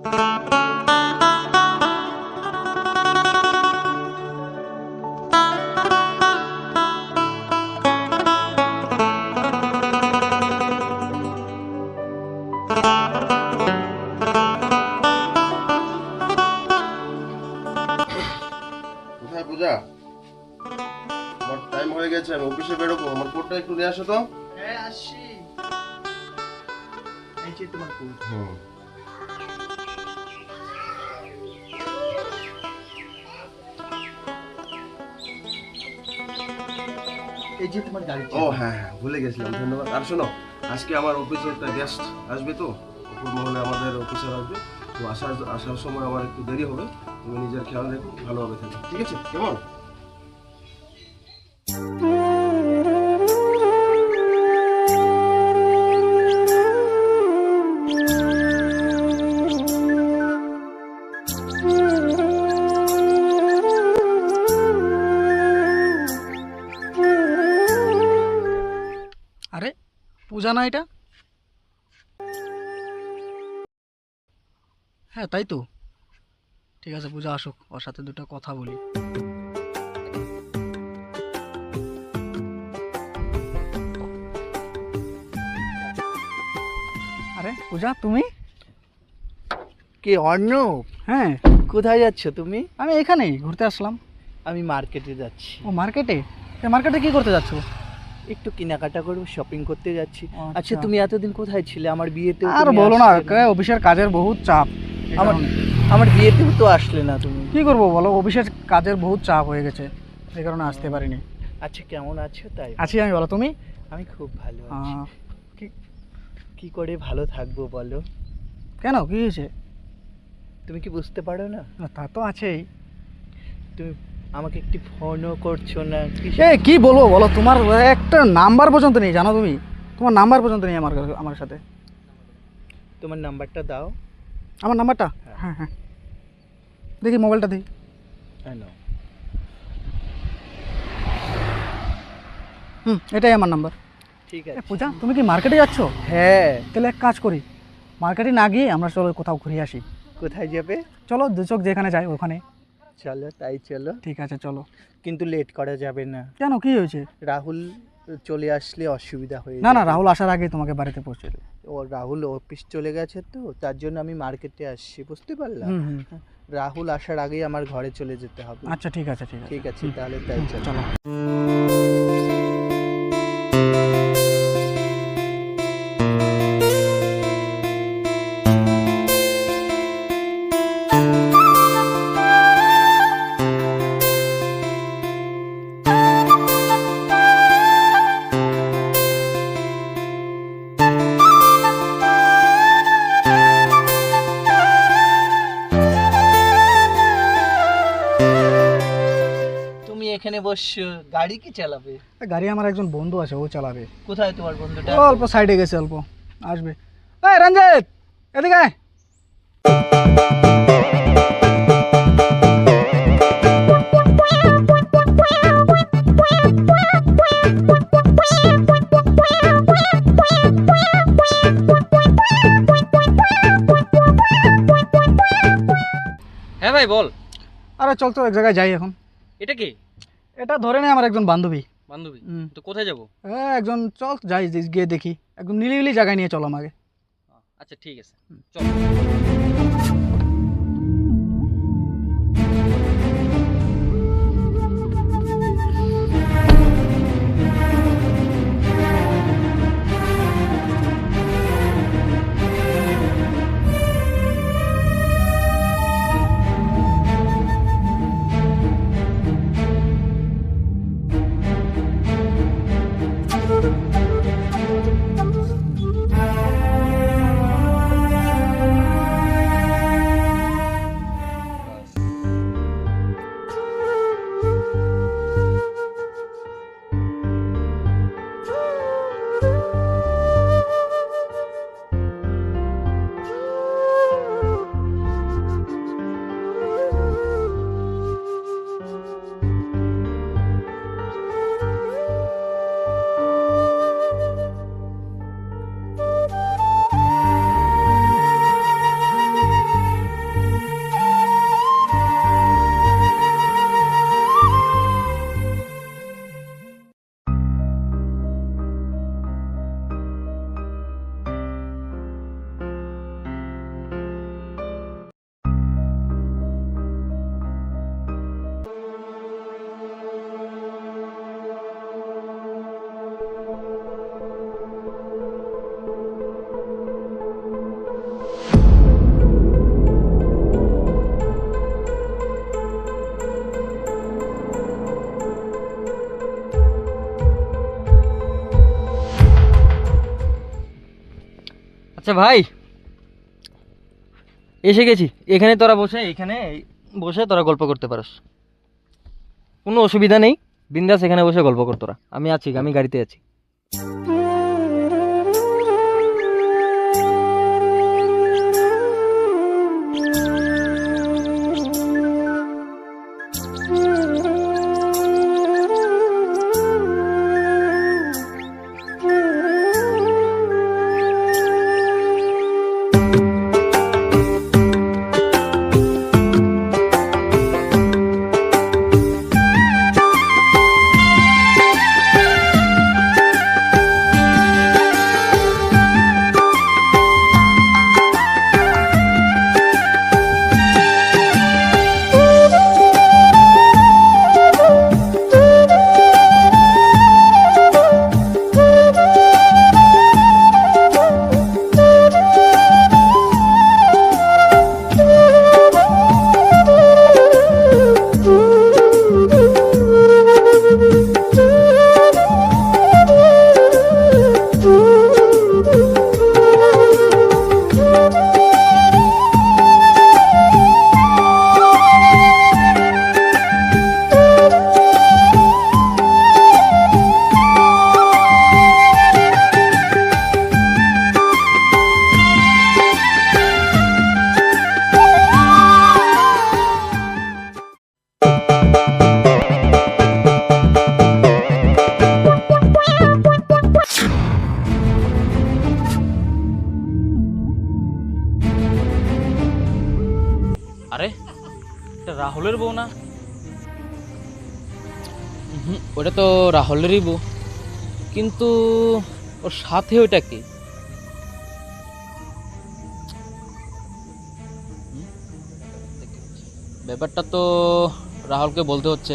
কোথায় পূজা? আমার টাইম হয়ে গেছে, আমি অফিসে বেরোবো। আমার কোটটা একটু নিয়ে আসো তো। হ্যাঁ আসছি। এই যে তোমার কোট। এই যে তোমার গাড়ি। ও হ্যাঁ হ্যাঁ, ভুলে গেছিলাম, ধন্যবাদ। আর শোনো, আজকে আমার অফিসে একটা গেস্ট আসবে, তো উপর মহলে আমাদের অফিসার আসবে, তো আসার সময় আমার একটু দেরি হবে। তুমি নিজের খেয়াল রেখো, ভালোভাবে থাকো, ঠিক আছে? কেমন? আরে পূজা না এটা? হ্যাঁ তাই তো। ঠিক আছে, পূজা আসুক, ওর সাথে দুটো কথা বলি। আরে পূজা, তুমি? কে অর্ণব? হ্যাঁ, কোথায় যাচ্ছ তুমি? আমি এখানেই ঘুরতে আসলাম। আমি মার্কেটে যাচ্ছি। ও মার্কেটে? মার্কেটে কি করতে যাচ্ছ? একটু কেনাকাটা করবো, শপিং করতে যাচ্ছি। আচ্ছা। আচ্ছা তুমি এতদিন কোথায় ছিলে? আমার বিয়েতে আর বলো না, অফিসের কাজের বহুত চাপ। আমার আমার বিয়েতেও তো আসলে না তুমি। কি করবো বলো, অফিসের কাজের বহুত চাপ হয়ে গেছে, এই কারণে আসতে পারিনি। আচ্ছা কেমন আছো? তাই আছি আমি, বলো তুমি? আমি খুব ভালো আছি। আহ, কি করে ভালো থাকবো বলো? কেন, কি হয়েছে? তুমি কি বুঝতে পারো না? না, তা তো আছেই। তুমি আমাকে একটি ফোনও করছো না। কি বলবো বলো, তোমার একটা নাম্বার পর্যন্ত নেই, জানো তুমি? তোমার নাম্বার পর্যন্ত নেই আমার সাথে। তোমার নাম্বারটা দাও। আমার নাম্বারটা? হ্যাঁ। হ্যাঁ হ্যাঁ, দেখি মোবাইলটা দেখি। হ্যালো। এটাই আমার নাম্বার। ঠিক আছে। পূজা, তুমি কি মার্কেটে যাচ্ছ? হ্যাঁ। তাহলে এক কাজ করি, মার্কেটে না গিয়ে আমরা চলো কোথাও ঘুরে আসি। কোথায় যাবে? চলো, দু চোখ যেখানে যাই ওখানে। চলো তাই চলো। ঠিক আছে চলো। কিন্তু লেট করা যাবে না। কেন, কি হয়েছে? রাহুল চলে আসলে অসুবিধা হয়ে না না, যাবে। রাহুল আসার আগে তোমাকে বাড়িতে পৌঁছে দেবে। ও রাহুল অফিস চলে গেছে, তো তার জন্য আমি মার্কেটে আসছি, বুঝতে পারলাম। হুম। রাহুল আসার আগেই আমার ঘরে চলে যেতে হবে। আচ্ছা ঠিক আছে ঠিক আছে। ঠিক আছে, তাহলে তাই চলো। চলো। তুমি এখানে বসছো, গাড়ি কি চালাবে? গাড়ি আমার একজন বন্ধু আছে, ও চালাবে। কোথায় তোমার বন্ধুটা? ও অল্প সাইডে গেছে, অল্প আসবে। এই রঞ্জিত, এদিকে আয়। হ্যাঁ ভাই বল। আরে চল তো, এক জায়গায় যাই এখন। এটা কি? এটা ধরে নে আমার একজন বান্ধবী। বান্ধবী? হুম। তো কোথায় যাবো? একজন, চল যাই গিয়ে দেখি, একদম নিরিবিলি জায়গায় নিয়ে চলো আমাকে। আচ্ছা ঠিক আছে, চল। আচ্ছা ভাই, এসে গেছি। এখানে তোরা বসে, এখানে বসে তোরা গল্প করতে পারস, কোনো অসুবিধা নেই। বিন্দাস এখানে বসে গল্প কর তোরা, আমি আছি, আমি গাড়িতে আছি। আরে এটা রাহুলের বউ না? ওটা তো রাহুলেরই বউ, কিন্তু ওর সাথে ওইটা কি? ব্যাপারটা তো রাহুলকে বলতে হচ্ছে।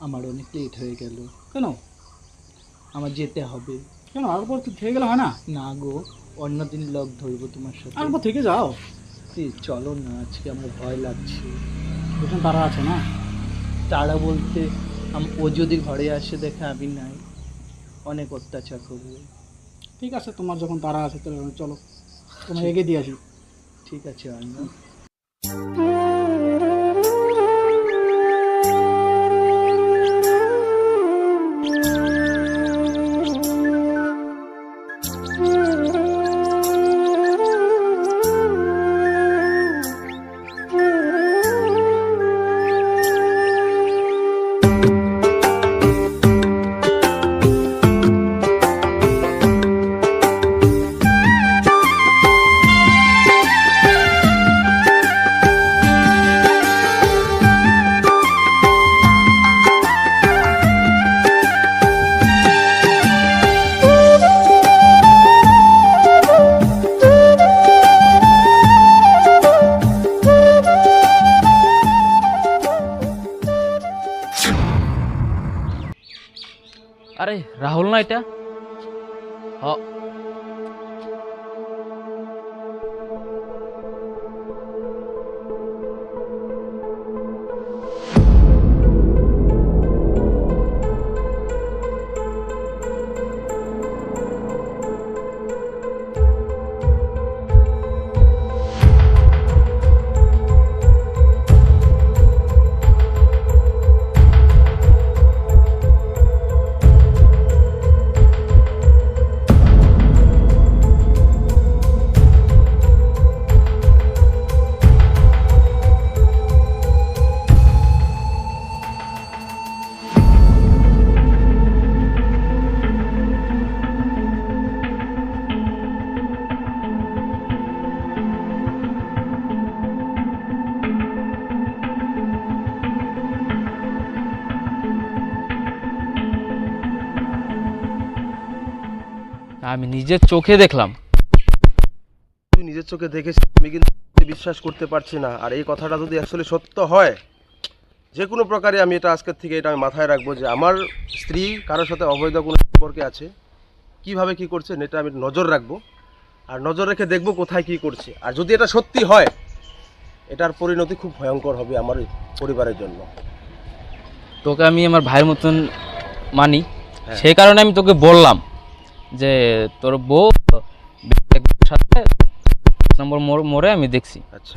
আমার অনেক লেট হয়ে গেল, কেন? আমার যেতে হবে। কেন আরেকবার তো থেকে গেলে হয় না? না গো, অন্যদিন ব্লগ ধরবো তোমার সাথে। আরেকবার থেকে যাও। এই চলো না, আজকে আমার ভয় লাগছে। দুজন তারা আছে না? তারা বলতে ও যদি ঘরে আসে দেখে আমি নাই, অনেক অত্যাচার করবে। ঠিক আছে, তোমার যখন তারা আছে তাহলে চলো, তোমার এগিয়ে দিয়ে আসি। ঠিক আছে আন্না। আরে রাহুল না এটা? আমি নিজের চোখে দেখলাম। তুই নিজের চোখে দেখেছিস, আমি কিন্তু বিশ্বাস করতে পারছি না। আর এই কথাটা যদি আসলে সত্য হয়, যে কোনো প্রকারে আমি এটা আজকের থেকে এটা আমি মাথায় রাখবো যে আমার স্ত্রী কারোর সাথে অবৈধ কোনো সম্পর্কে আছে, কিভাবে কি করছে এটা আমি নজর রাখবো, আর নজর রেখে দেখবো কোথায় কি করছে। আর যদি এটা সত্যি হয়, এটার পরিণতি খুব ভয়ঙ্কর হবে আমার পরিবারের জন্য। তোকে আমি আমার ভাইয়ের মতন মানি, হ্যাঁ। সেই কারণে আমি তোকে বললাম যে তোর বউ সাথে নম্বর মোড়ে আমি দেখছি। আচ্ছা,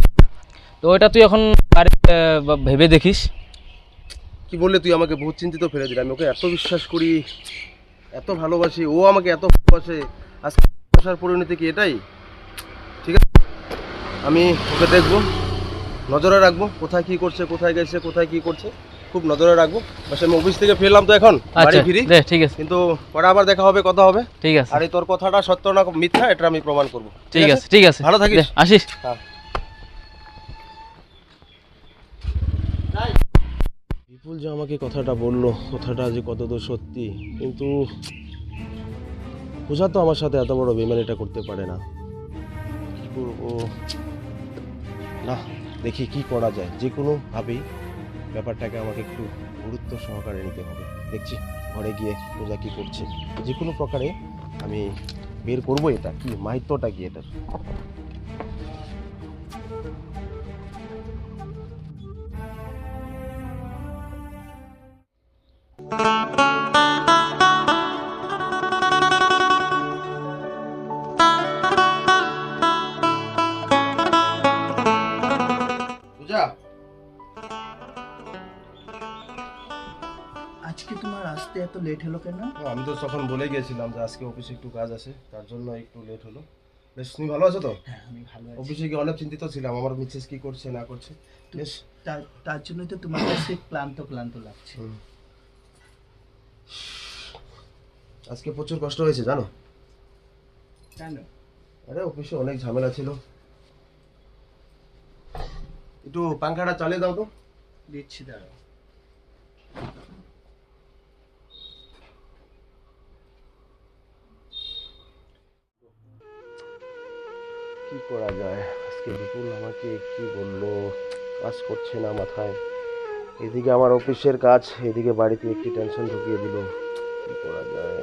তো ওইটা তুই এখন বাড়িতে ভেবে দেখিস। কি বললে তুই আমাকে বহুত চিন্তিত ফেলে দিলি। আমি ওকে এত বিশ্বাস করি, এত ভালোবাসি, ও আমাকে এত ভালোবাসে, আজকে ভালোবাসার পরিণতি কি এটাই? ঠিক আছে, আমি ওকে দেখবো, নজরে রাখবো, কোথায় কি করছে, কোথায় গেছে, কোথায় কি করছে, খুব নজরে রাখবো। বাস আমি অফিস থেকে ফিরলাম তো এখন বাড়ি আচ্ছা ফিরি, দে, ঠিক আছে, কিন্তু পরে আবার দেখা হবে, কথা হবে। ঠিক আছে, আর এই তোর কথাটা সত্য না মিথ্যা এটা আমি প্রমাণ করবো। ঠিক আছে, ঠিক আছে, ভালো থাকিস। দে, আসিস। হ্যাঁ। বিপুল যে আমাকে কথাটা বললো, কথাটা যে কতদূর সত্যি, কিন্তু পূজা তো আমার সাথে এত বড় বেমানিটা করতে পারে না। কি করবো না, দেখি কি করা যায়। যে কোনো ভাবেই ব্যাপারটাকে আমাকে একটু গুরুত্ব সহকারে নিতে হবে। দেখছি ঘরে গিয়ে পূজা কি করছে, যে কোনো প্রকারে আমি বের করবো এটা কি মাহিত্যটা কি এটার। পূজা, আজকে তোমার আসতে এত লেট হলো কেন? আমি তো তখন বলে গিয়েছিলাম যে আজকে অফিসে একটু কাজ আছে, তার জন্য একটু লেট হলো। বেশ, তুমি ভালো আছো তো? হ্যাঁ, আমি ভালো আছি। অফিসে গিয়ে অনেক চিন্তিত ছিলাম, আমার মিসেস কি করছে না করছে। বেশ, তার জন্যই তো তোমার কাছে ক্লান্ত ক্লান্ত লাগছে। আজকে প্রচুর কষ্ট হয়েছে জানো। কেন? আরে অফিসে অনেক ঝামেলা ছিল। একটু পাংখাটা চালিয়ে দাও তো। দিচ্ছি, দাঁড়াও। কি করা যায়, আজকে বিপুল আমাকে কি বললো, কাজ করছে না মাথায়। এদিকে আমার অফিসের কাজ, এদিকে বাড়িতে একটি টেনশন ঢুকিয়ে দিল। কি করা যায়,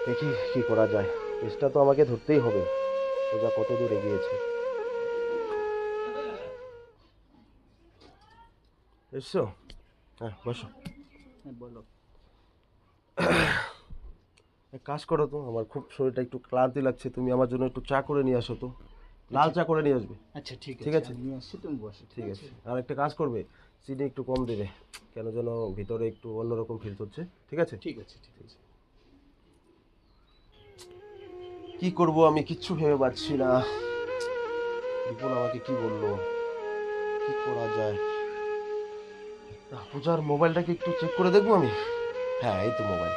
দেখি কি করা যায়। কেসটা তো আমাকে ধরতেই হবে, পূজা কত দূর এগিয়েছে। এসছো? হ্যাঁ, বসো। হ্যাঁ, বলো। এক কাজ করো তো, আমার খুব শরীরটা একটু ক্লান্তি লাগছে, তুমি আমার জন্য একটু চা করে নিয়ে আসো তো, লাল চা করে নিয়ে আসবে। আচ্ছা, ঠিক ঠিক আছে। আমি আসছি, তুমি বসো। ঠিক আছে, আর একটা কাজ করবে, চিনি একটু কম দেবে, কেন যেন ভিতরে একটু অন্যরকম ফিল হচ্ছে। ঠিক আছে, ঠিক আছে, ঠিক আছে। কি করব আমি কিচ্ছু ভেবে পাচ্ছি না। বিপুল আমাকে কি বললো, কি করা যায়। পূজার মোবাইলটাকে একটু চেক করে দেখবো আমি। হ্যাঁ, এই তো মোবাইল।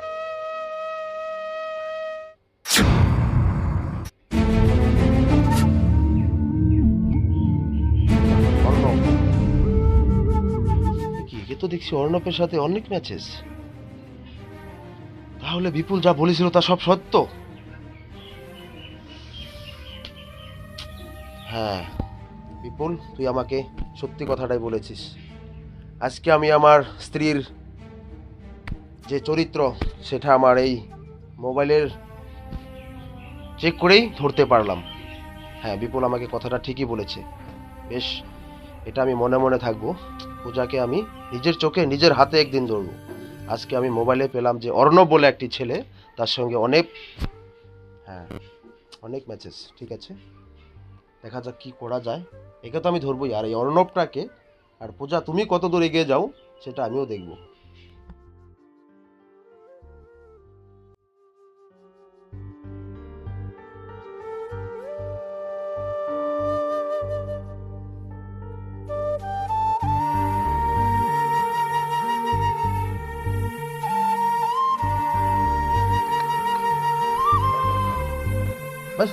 অর্ণব, কি এ তো দেখছি অর্ণবের সাথে অনেক ম্যাচেস। তাহলে বিপুল যা বলেছিল তা সব সত্য। হ্যাঁ বিপুল, তুই আমাকে সত্যি কথাটাই বলেছিস। আজকে আমি আমার স্ত্রীর যে চরিত্র সেটা আমার এই মোবাইলের চেক করেই ধরতে পারলাম। হ্যাঁ, বিপুল আমাকে কথাটা ঠিকই বলেছে। বেশ, এটা আমি মনে মনে থাকবো। পূজাকে আমি নিজের চোখে নিজের হাতে একদিন ধরবো। আজকে আমি মোবাইলে পেলাম যে অর্ণব বলে একটি ছেলে, তার সঙ্গে অনেক ম্যাচেস। ঠিক আছে, দেখা যাক কি করা যায়। একে তো আমি ধরবোই, আর এই অর্ণবটাকে। আর পূজা, তুমি কত দূর এগিয়ে যাও সেটা আমিও দেখব। বাস,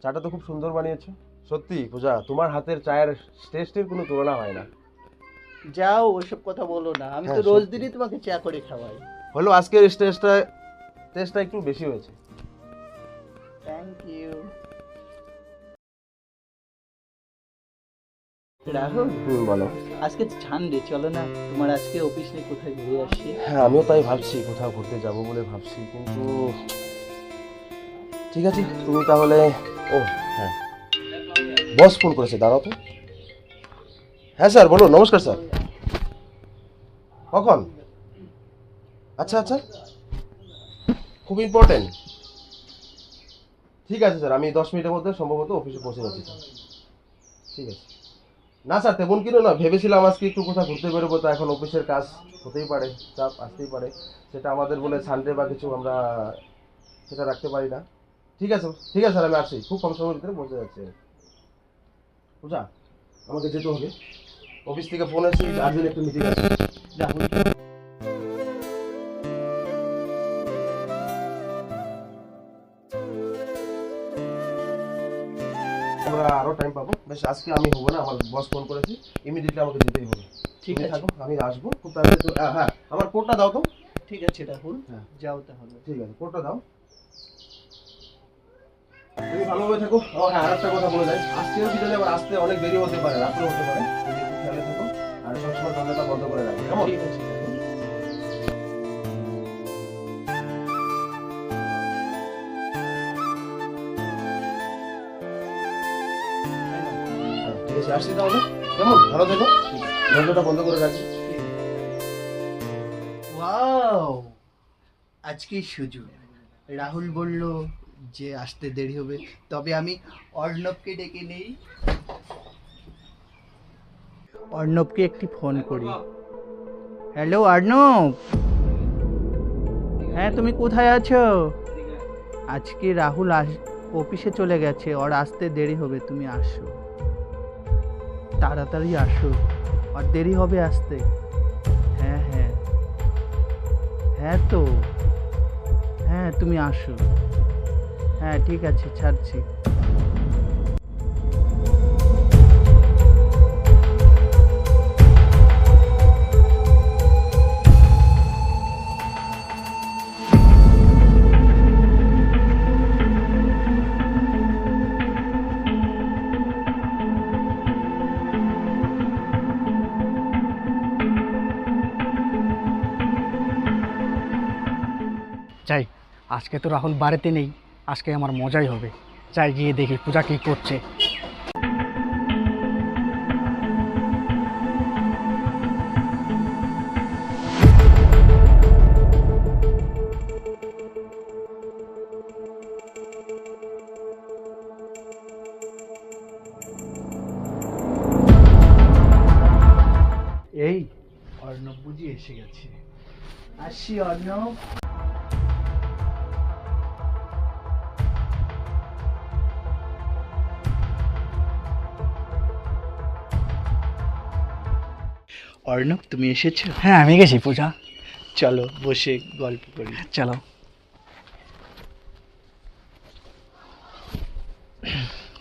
চাটা তো খুব সুন্দর বানিয়েছো। সত্যি পূজা, তোমার হাতের চায়ের টেস্টের কোনো তুলনা হয় না। যাও, ওইসব কথা বলো না। আমি তো হ্যাঁ, রোজ সত্যি। দিনই তোমাকে চা করে খাওয়াই। হলো আজকের টেস্টটা একটু বেশি হয়েছে। Thank you. রাহুল, বলো। আজকে ছানডে, চলো না তোমার আজকে অফিস নেই, কোথায় ঘুরে আসি। হ্যাঁ, আমিও তাই ভাবছি, কোথাও ঘুরতে যাব বলে ভাবছি, কিন্তু ঠিক আছে তুমি তাহলে। ও হ্যাঁ, বস ফোন করেছে, দাঁড়াও তো। হ্যাঁ স্যার, বলুন। নমস্কার স্যার। কখন? আচ্ছা আচ্ছা, খুব ইম্পর্টেন্ট। ঠিক আছে স্যার, আমি 10 মিনিটের মধ্যে সম্ভবত অফিসে পৌঁছে যাচ্ছি স্যার। ঠিক আছে। না স্যার, তেমন কিছু না, ভেবেছিলাম আজকে একটু কোথাও ঘুরতে বেরোবো, তা এখন অফিসের কাজ হতেই পারে, চাপ আসতেই পারে, সেটা আমাদের বলে সানডে বা কিছু আমরা সেটা রাখতে পারি না। ঠিক আছে ঠিক আছে স্যার, আমি আসছি, খুব কম সময়ের ভিতরে পৌঁছে যাচ্ছি। পূজা, আমাকে যেতে হবে, অফিস থেকে ফোন এসেছে, আর্জেন্ট একটা মিটিং আছে। রাহুল, আমরা আরো টাইম পাবো, বেশ আজকে আমি হবো না, আমার বস ফোন করেছি, ইমিডিয়েটলি আমাকে যেতেই হবে। ঠিক তুমি আছে। থাকো, আমি আসবো খুব তাড়াতাড়ি। হ্যাঁ, আমার কোডটা দাও তো। ঠিক আছে রাহুল, হ্যাঁ। যাও তাহলে। ঠিক আছে, কোডটা দাও। তুমি ভালোভাবে থাকো। ও হ্যাঁ, আরেকটা কথা বলে যাই, আজকেও কি জানি আবার আসতে অনেক দেরি হতে পারে, রাত্রে হতে পারে, তুমি একটু খেয়ালে থাকো আর সবসময় দরজাটা বন্ধ করে রাখো, কেমন? ঠিক আছে রাহুল। হ্যাঁ, ঠিক আছে, আসছি তাহলে, কেমন? ভালো থেকো, দরজাটা বন্ধ করে রাখো। ওয়াও, আজকে সুযোগ। রাহুল বলল যে আসতে দেরি হবে, তবে আমি অর্ণবকে ডেকে নেই। অর্ণবকে একটি ফোন করি। হ্যালো অর্ণব, হ্যাঁ তুমি কোথায় আছো? আজকে রাহুল অফিসে চলে গেছে, ওর আসতে দেরি হবে, তুমি আসো, তাড়াতাড়ি আসো, আর দেরি হবে আসতে। হ্যাঁ হ্যাঁ হ্যাঁ, তো হ্যাঁ তুমি আসো। হ্যাঁ ঠিক আছে, ছাড়ছি। যাই, আজকে তো রাহুল বাড়িতে নেই, আজকে আমার মজাই হবে। যাই গিয়ে দেখি পূজা কি করছে। এই অর্ণব বুঝি এসে গেছে, আসি অর্ণব। অর্ণব তুমি এসেছো? হ্যাঁ আমি গেছি পূজা। চলো বসে গল্প করি। চলো।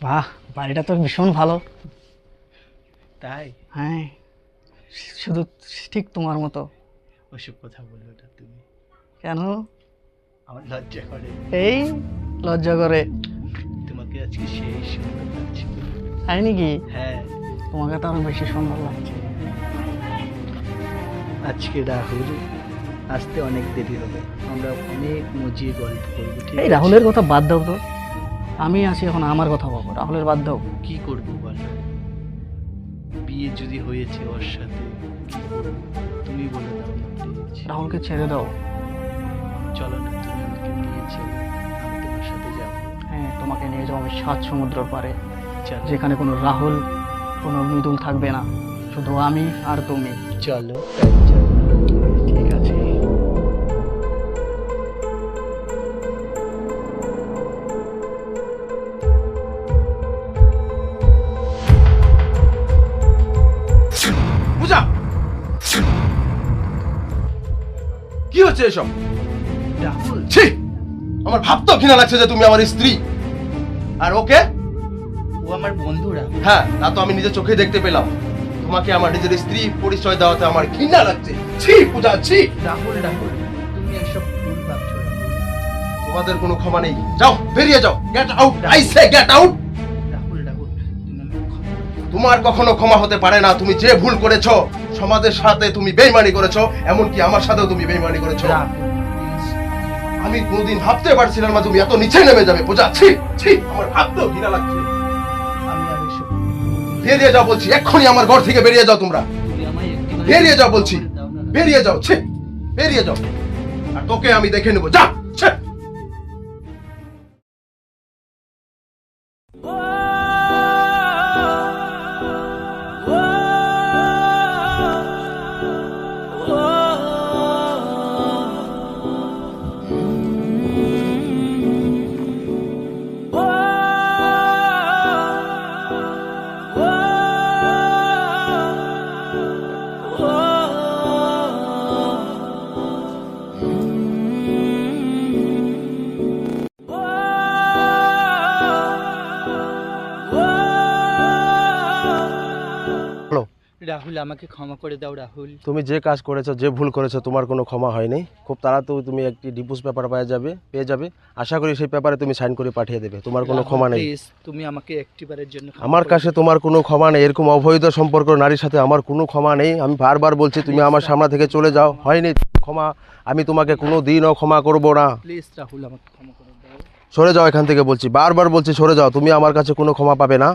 বাহ, বাড়িটা তো ভীষণ ভালো। তাই? হ্যাঁ, শুধু ঠিক তোমার মতো। ওসব কথা বললো না তুমি, কেন? আমার লজ্জা করে। এই লজ্জা করে? তোমাকে আজকে সেই সুন্দর লাগছে। তাই নাকি? হ্যাঁ, তোমাকে তো আরো বেশি সুন্দর লাগছে। আজকে রাহুল আসতে অনেক দেরি হবে, আমরা অনেক মজিয়ে গল্প করবো। ঠিক এই আছে? রাহুলের কথা বাদ দাও তো, আমি আছি এখন, আমার কথা বলবো, রাহুলের বাদ দাও। কি করবো বলো? বিয়ে যদি হয়েছে ওর সাথে, কি করবো তুমি বলে দাও না প্লিজ। রাহুলকে ছেড়ে দাও। চলো না, তুমি আমাকে নিয়ে চলো, আমি তোমার সাথে যাবো। হ্যাঁ, তোমাকে নিয়ে যাবো আমি 7 সমুদ্রের পারে, চলো যেখানে কোনো রাহুল, কোনো মৃদুল থাকবে না, শুধু আমি আর তুমি। চলো, তাই চলো। ঠিক আছে। পূজা, কি হচ্ছে এসব? রাহুল, ছি, আমার ভাবতেও ঘৃণা লাগছে যে তুমি আমার স্ত্রী, আর ওকে। ও আমার বন্ধু রাহুল। হ্যাঁ, তা তো আমি নিজের চোখে দেখতে পেলাম, তোমাকে আমার নিজের স্ত্রী পরিচয় দেওয়াতে আমার ঘৃণা লাগছে। ছি পূজা, ছি। রাহুল, রাহুল তুমি এসব ভুল ভাবছো রাহুল। তোমাদের কোনো ক্ষমা নেই, যাও বেরিয়ে যাও, get out, I say get out. Rahul, Rahul তুমি আমাকে ক্ষমা করো। তোমার কখনো ক্ষমা হতে পারে না, তুমি যে ভুল করেছো, সমাজের সাথে তুমি বেইমানি করেছো, এমনকি আমার সাথেও তুমি বেইমানি করেছো। রাহুল প্লিজ, আমি কোনোদিন ভাবতে পারছিলাম না তুমি এত নিচে নেমে যাবে। পূজা, ছি ছি, আমার ভাবতেও ঘৃণা লাগছে। আমি আর এসব, বেরিয়ে যাও বলছি, এক্ষুনি আমার ঘর থেকে বেরিয়ে যাও তোমরা, তুমি আমায় একটি বেরিয়ে যাও বলছি, দাও না। বেরিয়ে যাও, ছি, বেরিয়ে যাও। তোকে আমি দেখে নেবো, যা। ছে! রাহুল, আমাকে ক্ষমা করে দাও রাহুল। তুমি যে কাজ করেছো, যে ভুল করেছো, তোমার কোনো ক্ষমা হয়নি। খুব তাড়াতাড়ি তুমি একটি ডিভোর্স পেপার পেয়ে যাবে। আশা করি সেই পেপারে তুমি সাইন করে পাঠিয়ে দেবে। তোমার কোনো ক্ষমা নেই। প্লিজ, তুমি আমাকে একটিবারের জন্য ক্ষমা আমার করে কাছে দাও। তোমার কোনো ক্ষমা নেই। এরকম অবৈধ সম্পর্ক নারীর সাথে আমার কোনো ক্ষমা নেই। আমি বারবার বলছি তুমি আমার সামনে থেকে চলে যাও। হয়নি ক্ষমা, আমি তোমাকে কোনো দিনও ক্ষমা করব না। প্লিজ রাহুল, আমাকে ক্ষমা করে দাও। সরে যাও এখান থেকে বলছি, বারবার বলছি সরে যাও। তুমি আমার কাছে কোনো ক্ষমা পাবে না।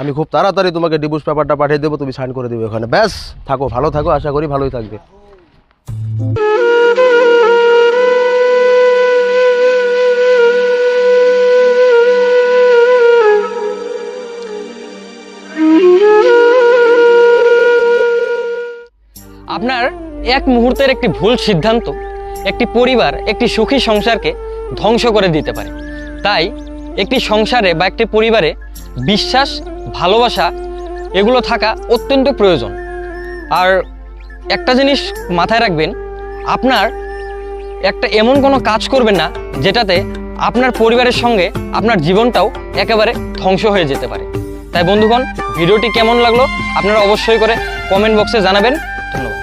আমি খুব তাড়াতাড়ি তোমাকে ডিভোর্স পেপারটা পাঠিয়ে দেবো, তুমি সাইন করে দেবে ওখানে। ব্যাস, থাকো, ভালো থাকো, আশা করি ভালোই থাকবে। আপনার এক মুহূর্তের একটি ভুল সিদ্ধান্ত একটি পরিবার, একটি সুখী সংসারকে ধ্বংস করে দিতে পারে। তাই একটি সংসারে বা একটি পরিবারে বিশ্বাস, ভালোবাসা এগুলো থাকা অত্যন্ত প্রয়োজন। আর একটা জিনিস মাথায় রাখবেন, আপনার একটা এমন কোনো কাজ করবেন না যেটাতে আপনার পরিবারের সঙ্গে আপনার জীবনটাও একেবারে ধ্বংস হয়ে যেতে পারে। তাই বন্ধুগণ, ভিডিওটি কেমন লাগলো আপনারা অবশ্যই করে কমেন্ট বক্সে জানাবেন। ধন্যবাদ।